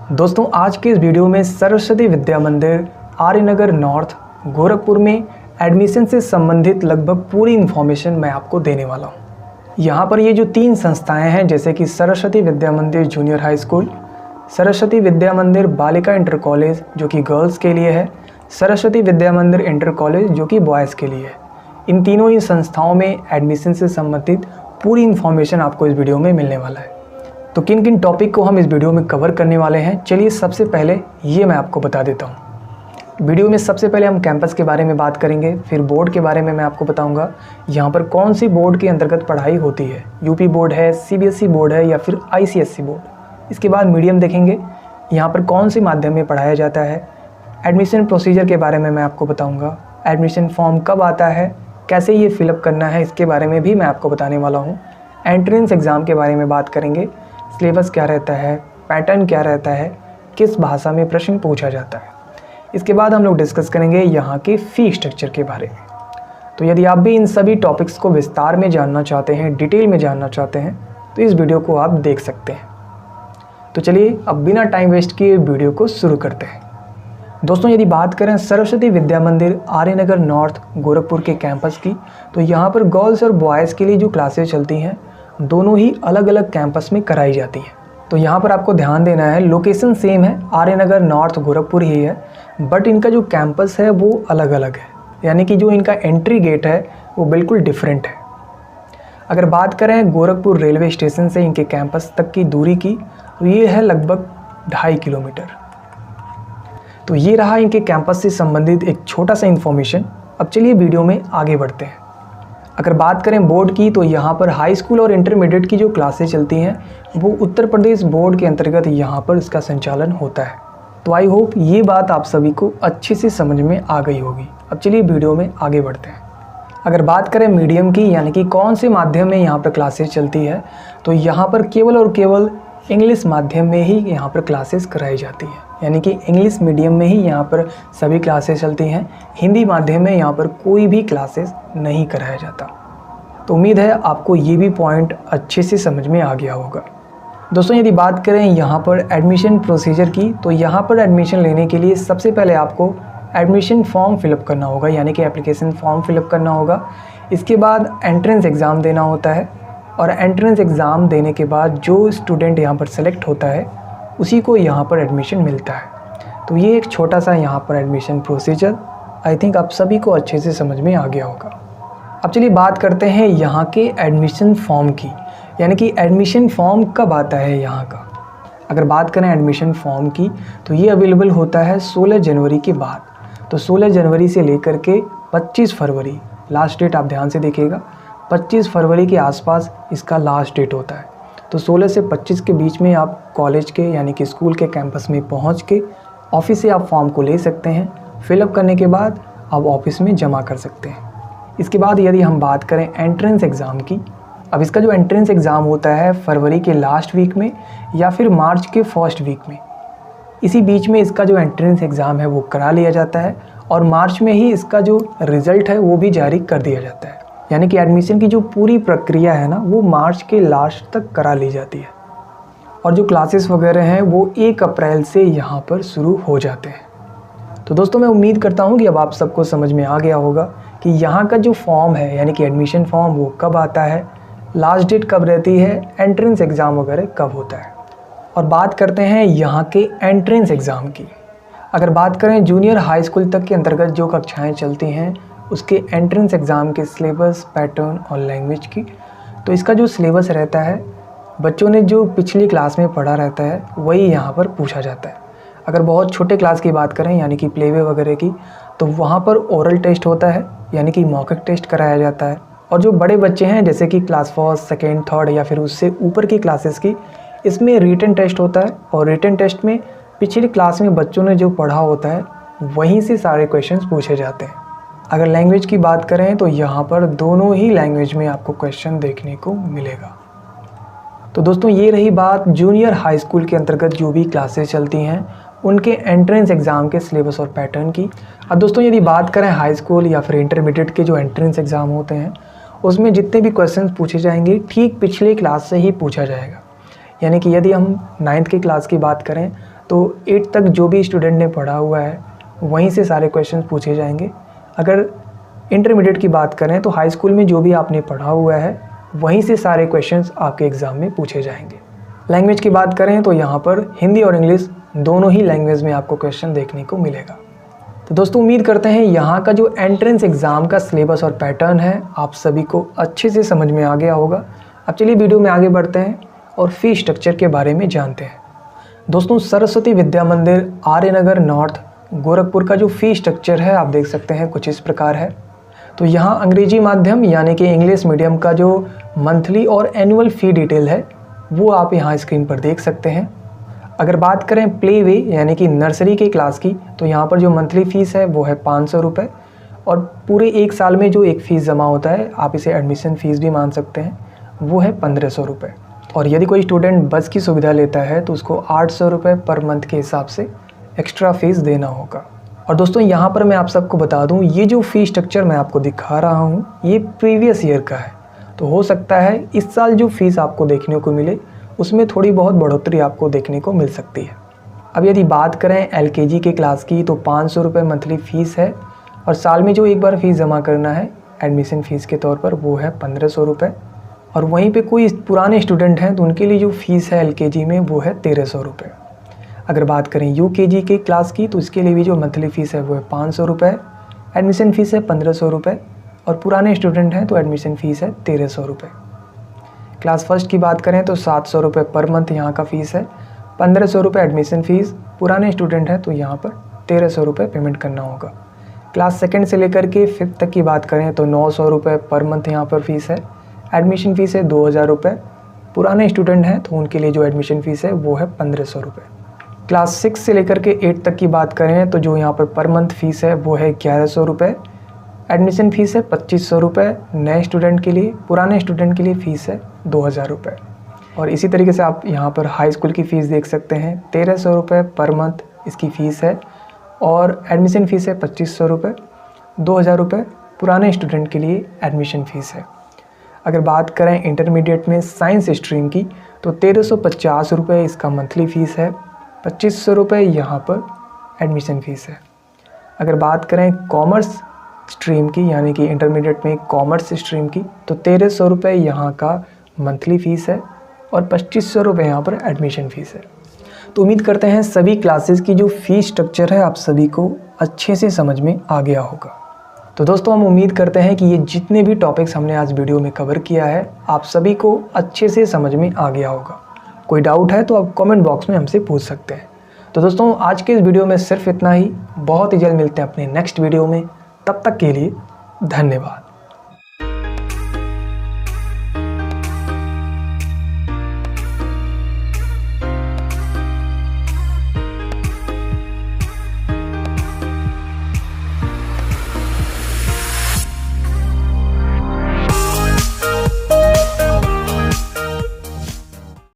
दोस्तों आज के इस वीडियो में सरस्वती विद्या मंदिर आर्यनगर नॉर्थ गोरखपुर में एडमिशन से संबंधित लगभग पूरी इन्फॉर्मेशन मैं आपको देने वाला हूँ। यहाँ पर ये जो 3 संस्थाएं हैं जैसे कि सरस्वती विद्या मंदिर junior high school, Saraswati Vidya मंदिर बालिका इंटर कॉलेज जो कि गर्ल्स के लिए है, सरस्वती विद्या मंदिर इंटर कॉलेज जो कि बॉयज़ के लिए है। इन तीनों ही संस्थाओं में एडमिशन से संबंधित पूरी इन्फॉर्मेशन आपको इस वीडियो में मिलने वाला है। तो किन किन टॉपिक को हम इस वीडियो में कवर करने वाले हैं, चलिए सबसे पहले ये मैं आपको बता देता हूँ। वीडियो में सबसे पहले हम कैंपस के बारे में बात करेंगे, फिर बोर्ड के बारे में मैं आपको बताऊंगा यहाँ पर कौन सी बोर्ड के अंतर्गत पढ़ाई होती है, यूपी बोर्ड है, सीबीएसई बोर्ड है या फिर आईसीएसई बोर्ड। इसके बाद मीडियम देखेंगे, यहाँ पर कौन से माध्यम में पढ़ाया जाता है। एडमिशन प्रोसीजर के बारे में मैं आपको बताऊँगा, एडमिशन फॉर्म कब आता है, कैसे ये फिलअप करना है, इसके बारे में भी मैं आपको बताने वाला हूँ। एंट्रेंस एग्ज़ाम के बारे में बात करेंगे, सिलेबस क्या रहता है, पैटर्न क्या रहता है, किस भाषा में प्रश्न पूछा जाता है। इसके बाद हम लोग डिस्कस करेंगे यहाँ के फ़ी स्ट्रक्चर के बारे में। तो यदि आप भी इन सभी टॉपिक्स को विस्तार में जानना चाहते हैं, डिटेल में जानना चाहते हैं, तो इस वीडियो को आप देख सकते हैं। तो चलिए अब बिना टाइम वेस्ट किए वीडियो को शुरू करते हैं। दोस्तों यदि बात करें सरस्वती विद्या मंदिर आर्यनगर नॉर्थ गोरखपुर के कैंपस की, तो यहाँ पर गर्ल्स और बॉयज़ के लिए जो क्लासेस चलती हैं दोनों ही अलग अलग कैंपस में कराई जाती हैं। तो यहाँ पर आपको ध्यान देना है, लोकेशन सेम है, आर्यनगर नॉर्थ गोरखपुर ही है, बट इनका जो कैंपस है वो अलग अलग है, यानी कि जो इनका एंट्री गेट है वो बिल्कुल डिफरेंट है। अगर बात करें गोरखपुर रेलवे स्टेशन से इनके कैंपस तक की दूरी की, तो ये है लगभग 2.5 किलोमीटर। तो ये रहा इनके कैंपस से संबंधित एक छोटा सा इन्फॉर्मेशन। अब चलिए वीडियो में आगे बढ़ते हैं। अगर बात करें बोर्ड की, तो यहाँ पर हाई स्कूल और इंटरमीडिएट की जो क्लासेस चलती हैं वो उत्तर प्रदेश बोर्ड के अंतर्गत यहाँ पर इसका संचालन होता है। तो आई होप ये बात आप सभी को अच्छे से समझ में आ गई होगी। अब चलिए वीडियो में आगे बढ़ते हैं। अगर बात करें मीडियम की, यानी कि कौन से माध्यम में यहाँ पर क्लासेस चलती है, तो यहाँ पर केवल और केवल इंग्लिश माध्यम में ही यहाँ पर क्लासेस कराई जाती है, यानी कि इंग्लिश मीडियम में ही यहाँ पर सभी क्लासेस चलती हैं। हिंदी माध्यम में यहाँ पर कोई भी क्लासेस नहीं कराया जाता। तो उम्मीद है आपको ये भी पॉइंट अच्छे से समझ में आ गया होगा। दोस्तों यदि बात करें यहाँ पर एडमिशन प्रोसीजर की, तो यहाँ पर एडमिशन लेने के लिए सबसे पहले आपको एडमिशन फॉर्म फिलअप करना होगा, यानी कि एप्लीकेशन फॉर्म फिलअप करना होगा। इसके बाद एंट्रेंस एग्ज़ाम देना होता है, और एंट्रेंस एग्ज़ाम देने के बाद जो स्टूडेंट यहाँ पर सेलेक्ट होता है उसी को यहाँ पर एडमिशन मिलता है। तो ये एक छोटा सा यहाँ पर एडमिशन प्रोसीजर आई थिंक आप सभी को अच्छे से समझ में आ गया होगा। अब चलिए बात करते हैं यहाँ के एडमिशन फॉर्म की, यानी कि एडमिशन फॉर्म कब आता है यहाँ का। अगर बात करें एडमिशन फॉर्म की, तो ये अवेलेबल होता है 16 जनवरी के बाद। तो 16 जनवरी से लेकर के 25 फरवरी, लास्ट डेट आप ध्यान से देखिएगा, 25 फरवरी के आसपास इसका लास्ट डेट होता है। तो 16 से 25 के बीच में आप कॉलेज के यानी कि स्कूल के कैंपस में पहुंच के ऑफिस से आप फॉर्म को ले सकते हैं। फिलअप करने के बाद आप ऑफिस में जमा कर सकते हैं। इसके बाद यदि हम बात करें एंट्रेंस एग्ज़ाम की, अब इसका जो एंट्रेंस एग्ज़ाम होता है फरवरी के लास्ट वीक में या फिर मार्च के फर्स्ट वीक में, इसी बीच में इसका जो एंट्रेंस एग्ज़ाम है वो करा लिया जाता है, और मार्च में ही इसका जो रिज़ल्ट है वो भी जारी कर दिया जाता है। यानी कि एडमिशन की जो पूरी प्रक्रिया है ना, वो मार्च के लास्ट तक करा ली जाती है, और जो क्लासेस वगैरह हैं वो 1 अप्रैल से यहाँ पर शुरू हो जाते हैं। तो दोस्तों मैं उम्मीद करता हूँ कि अब आप सबको समझ में आ गया होगा कि यहाँ का जो फॉर्म है यानी कि एडमिशन फॉर्म वो कब आता है, लास्ट डेट कब रहती है, एंट्रेंस एग्ज़ाम वगैरह कब होता है। और बात करते हैं यहाँ के एंट्रेंस एग्ज़ाम की। अगर बात करें जूनियर हाई स्कूल तक के अंतर्गत जो कक्षाएँ चलती हैं उसके एंट्रेंस एग्ज़ाम के सिलेबस, पैटर्न और लैंग्वेज की, तो इसका जो सिलेबस रहता है बच्चों ने जो पिछली क्लास में पढ़ा रहता है वही यहाँ पर पूछा जाता है। अगर बहुत छोटे क्लास की बात करें यानी कि प्लेवे वगैरह की, तो वहाँ पर ओरल टेस्ट होता है, यानी कि मौखिक टेस्ट कराया जाता है। और जो बड़े बच्चे हैं जैसे कि क्लास फर्स्ट, सेकेंड, थर्ड या फिर उससे ऊपर की क्लासेस की, इसमें रिटन टेस्ट होता है, और रिटन टेस्ट में पिछली क्लास में बच्चों ने जो पढ़ा होता है वहीं से सारे क्वेश्चन पूछे जाते हैं। अगर लैंग्वेज की बात करें तो यहाँ पर दोनों ही लैंग्वेज में आपको क्वेश्चन देखने को मिलेगा। तो दोस्तों ये रही बात जूनियर हाई स्कूल के अंतर्गत जो भी क्लासेस चलती हैं उनके एंट्रेंस एग्ज़ाम के सिलेबस और पैटर्न की। अब दोस्तों यदि बात करें हाई स्कूल या फिर इंटरमीडिएट के जो एंट्रेंस एग्ज़ाम होते हैं उसमें जितने भी क्वेश्चंस पूछे जाएंगे ठीक पिछले क्लास से ही पूछा जाएगा। यानी कि यदि हम 9th की क्लास की बात करें तो 8 तक जो भी स्टूडेंट ने पढ़ा हुआ है वहीं से सारे क्वेश्चन पूछे जाएंगे। अगर इंटरमीडिएट की बात करें तो हाई स्कूल में जो भी आपने पढ़ा हुआ है वहीं से सारे क्वेश्चंस आपके एग्ज़ाम में पूछे जाएंगे। लैंग्वेज की बात करें तो यहाँ पर हिंदी और इंग्लिश दोनों ही लैंग्वेज में आपको क्वेश्चन देखने को मिलेगा। तो दोस्तों उम्मीद करते हैं यहाँ का जो एंट्रेंस एग्ज़ाम का सिलेबस और पैटर्न है आप सभी को अच्छे से समझ में आ गया होगा। अब चलिए वीडियो में आगे बढ़ते हैं और फ़ी स्ट्रक्चर के बारे में जानते हैं। दोस्तों सरस्वती विद्या मंदिर आर्यनगर नॉर्थ गोरखपुर का जो फ़ी स्ट्रक्चर है आप देख सकते हैं कुछ इस प्रकार है। तो यहाँ अंग्रेजी माध्यम यानी कि इंग्लिश मीडियम का जो मंथली और एनुअल फ़ी डिटेल है वो आप यहाँ स्क्रीन पर देख सकते हैं। अगर बात करें प्ले वे यानी कि नर्सरी के क्लास की तो यहाँ पर जो मंथली फ़ीस है वो है 500 रुपये और पूरे एक साल में जो एक फ़ीस जमा होता है आप इसे एडमिशन फ़ीस भी मान सकते हैं वो है 1500 रुपये। और यदि कोई स्टूडेंट बस की सुविधा लेता है तो उसको 800 रुपये पर मंथ के हिसाब से एक्स्ट्रा फ़ीस देना होगा। और दोस्तों यहाँ पर मैं आप सबको बता दूँ ये जो फ़ी स्ट्रक्चर मैं आपको दिखा रहा हूँ ये प्रीवियस ईयर का है। तो हो सकता है इस साल जो फ़ीस आपको देखने को मिले उसमें थोड़ी बहुत बढ़ोतरी आपको देखने को मिल सकती है। अब यदि बात करें LKG के क्लास की तो 500 रुपये मंथली फ़ीस है और साल में जो एक बार फ़ीस जमा करना है एडमिशन फ़ीस के तौर पर वो है 1500 रुपये। और वहीं पे कोई पुराने स्टूडेंट हैं तो उनके लिए जो फ़ीस है LKG में वो है 1300 रुपये। अगर बात करें UKG के क्लास की तो इसके लिए भी जो मंथली फ़ीस है वो है 500 रुपये, एडमिशन फ़ीस है 1500 रुपये और पुराने स्टूडेंट हैं तो एडमिशन फ़ीस है 1300 रुपये। क्लास फर्स्ट की बात करें तो 700 रुपये पर मंथ यहाँ का फ़ीस है, 1500 रुपये एडमिशन फ़ीस, पुराने स्टूडेंट हैं तो यहाँ पर 1300 रुपये पेमेंट करना होगा। क्लास सेकंड से लेकर के 5th तक की बात करें तो 900 रुपये पर मंथ यहाँ पर फ़ीस है, एडमिशन फ़ीस है 2000 रुपये, पुराने स्टूडेंट हैं तो उनके लिए जो एडमिशन फ़ीस है वो है 1500 रुपये। क्लास 6 से लेकर के 8 तक की बात करें तो जो यहाँ पर मंथ फ़ीस है वो है 1100 रुपये, एडमिशन फ़ीस है 2500 रुपये नए स्टूडेंट के लिए, पुराने स्टूडेंट के लिए फ़ीस है 2000 रुपये। और इसी तरीके से आप यहाँ पर हाई स्कूल की फ़ीस देख सकते हैं 1300 रुपये पर मंथ इसकी फ़ीस है और एडमिशन फ़ीस है 2500 रुपये, 2000 रुपये पुराने स्टूडेंट के लिए एडमिशन फ़ीस है। अगर बात करें इंटरमीडिएट में साइंस स्ट्रीम की तो 1350 रुपये इसका मंथली फ़ीस है, 2500 रुपये यहाँ पर एडमिशन फ़ीस है। अगर बात करें कॉमर्स स्ट्रीम की यानी कि इंटरमीडिएट में कॉमर्स स्ट्रीम की तो 1300 रुपये यहाँ का मंथली फ़ीस है और 2500 रुपये यहाँ पर एडमिशन फ़ीस है। तो उम्मीद करते हैं सभी क्लासेस की जो फ़ीस स्ट्रक्चर है आप सभी को अच्छे से समझ में आ गया होगा। तो दोस्तों हम उम्मीद करते हैं कि ये जितने भी टॉपिक्स हमने आज वीडियो में कवर किया है आप सभी को अच्छे से समझ में आ गया होगा। कोई डाउट है तो आप कमेंट बॉक्स में हमसे पूछ सकते हैं। तो दोस्तों आज के इस वीडियो में सिर्फ इतना ही। बहुत ही जल्द मिलते हैं अपने नेक्स्ट वीडियो में। तब तक के लिए धन्यवाद।